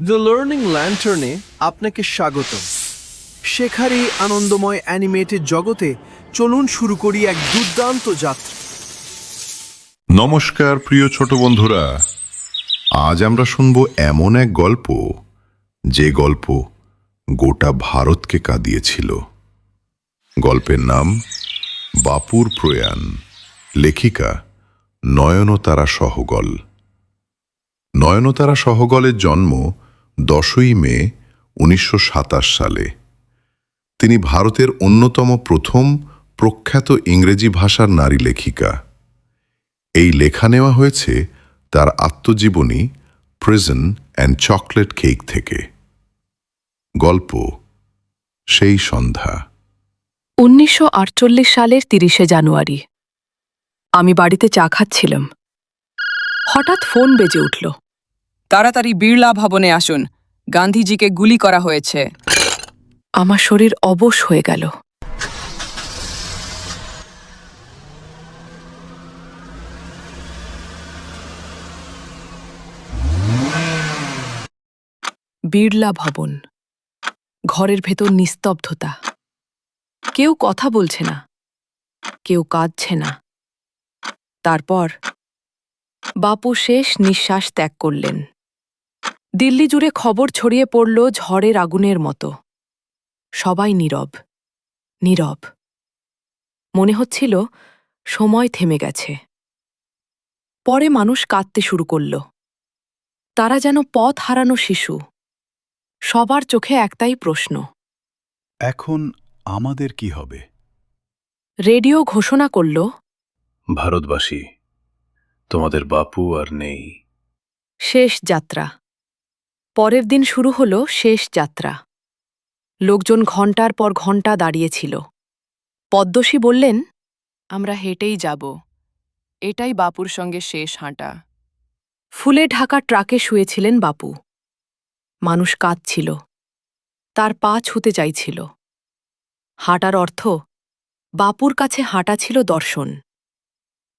The learning ল্যান্টার্নে আপনাকে স্বাগত। শেখার এই আনন্দময় অ্যানিমেটেড জগতে চলুন শুরু করি এক দুর্দান্ত যাত্রা। নমস্কার প্রিয় ছোট বন্ধুরা, আজ আমরা শুনব এমন এক গল্প যে গল্প গোটা ভারতকে কাঁদিয়েছিল। গল্পের নাম বাপুর প্রয়াণ, লেখিকা নয়নতারা সহগল। নয়নতারা সহগলের জন্ম 10ই মে 1927 সালে। তিনি ভারতের অন্যতম প্রথম প্রখ্যাত ইংরেজি ভাষার নারী লেখিকা। এই লেখা নেওয়া হয়েছে তার আত্মজীবনী প্রিজন অ্যান্ড চকলেট কেক থেকে। গল্প সেই সন্ধ্যা। 1948 সালের 30শে জানুয়ারি আমি বাড়িতে চা খাচ্ছিলাম। হঠাৎ ফোন বেজে উঠল। তাড়াতাড়ি বিড়লা ভবনে আসুন, গান্ধীজিকে গুলি করা হয়েছে। আমার শরীর অবশ হয়ে গেল। বিড়লা ভবন, ঘরের ভেতর নিস্তব্ধতা। কেউ কথা বলছে না, কেউ কাঁদছে না। তারপর বাপু শেষ নিঃশ্বাস ত্যাগ করলেন। দিল্লি জুড়ে খবর ছড়িয়ে পড়ল ঝড়ের আগুনের মতো। সবাই নীরব, নীরব। মনে হচ্ছিল সময় থেমে গেছে। পরে মানুষ কাঁদতে শুরু করল। তারা যেন পথ হারানো শিশু। সবার চোখে একটাই প্রশ্ন, এখন আমাদের কি হবে? রেডিও ঘোষণা করল, ভারতবাসী, তোমাদের বাপু আর নেই। শেষ যাত্রা। পরের দিন শুরু হল শেষ যাত্রা। লোকজন ঘণ্টার পর ঘণ্টা দাঁড়িয়েছিল। পদ্মশ্রী বললেন, আমরা হেঁটেই যাব, এটাই বাপুর সঙ্গে শেষ হাঁটা। ফুলে ঢাকা ট্রাকে শুয়েছিলেন বাপু। মানুষ কাঁদছিল, তার পা ছুতে চাইছিল। হাঁটার অর্থ বাপুর কাছে হাঁটা ছিল দর্শন।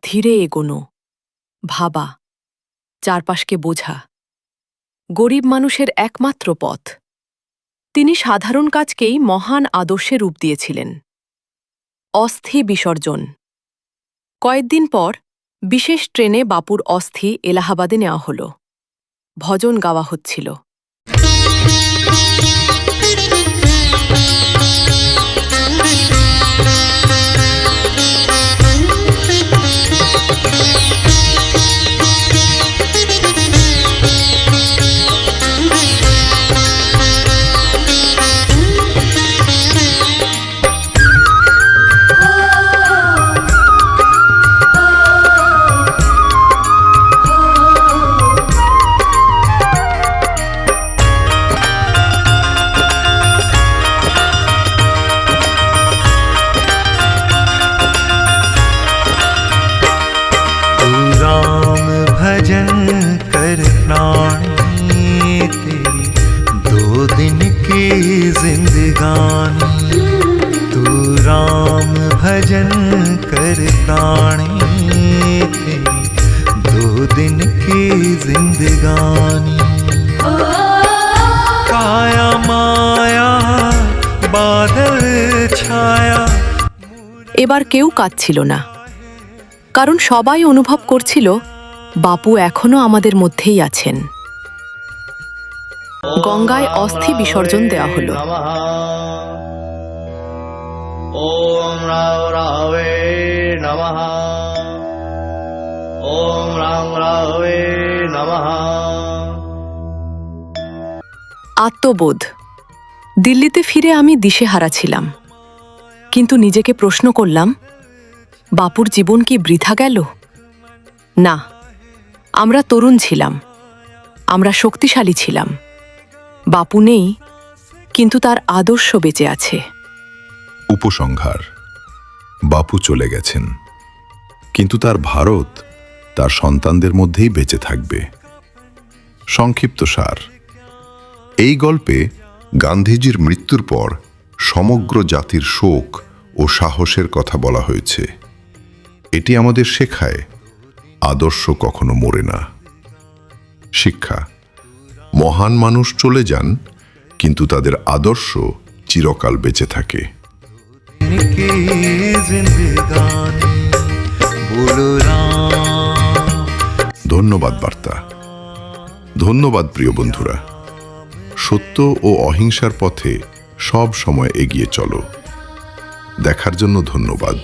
ধীরে এগোনো, ভাবা, চারপাশকে বোঝা। গরিব মানুষের একমাত্র পথ। তিনি সাধারণ কাজকেই মহান আদর্শে রূপ দিয়েছিলেন। অস্থি বিসর্জন। কয়েকদিন পর বিশেষ ট্রেনে বাপুর অস্থি এলাহাবাদে নেওয়া হল। ভজন গাওয়া হচ্ছিল। भजन कर प्राणी तेरी 2 दिन की जिंदगानी। तू राम भजन कर प्राणी तेरी 2 दिन की जिंदगानी। काया माया बादल छाया। এবার কেউ কাঁদছিল না, কারণ সবাই অনুভব করছিল বাপু এখনো আমাদের মধ্যেই আছেন। গঙ্গায় অস্থি বিসর্জন দেওয়া হল। ওম রাম রামে নমঃ, ওম রাম রামে নমঃ। আত্মবোধ। দিল্লিতে ফিরে আমি দিশেহারা ছিলাম, কিন্তু নিজেকে প্রশ্ন করলাম, বাপুর জীবন কি বৃথা গেল? না, আমরা তরুণ ছিলাম, আমরা শক্তিশালী ছিলাম। বাপু নেই, কিন্তু তার আদর্শ বেঁচে আছে। উপসংহার: বাপু চলে গেছেন, কিন্তু তার ভারত তার সন্তানদের মধ্যেই বেঁচে থাকবে। সংক্ষিপ্ত সার: এই গল্পে গান্ধীজির মৃত্যুর পর সমগ্র জাতির শোক ও সাহসের কথা বলা হয়েছে। এটি আমাদের শেখায়, আদর্শ কখনো মরে না। শিক্ষা: মহান মানুষ চলে যান, কিন্তু তাদের আদর্শ চিরকাল বেঁচে থাকে। इनकी जिंदगानी बोलो राम। ধন্যবাদ বার্তা। ধন্যবাদ প্রিয় বন্ধুরা। সত্য ও অহিংসার পথে সব সময় এগিয়ে চলো। দেখার জন্য ধন্যবাদ।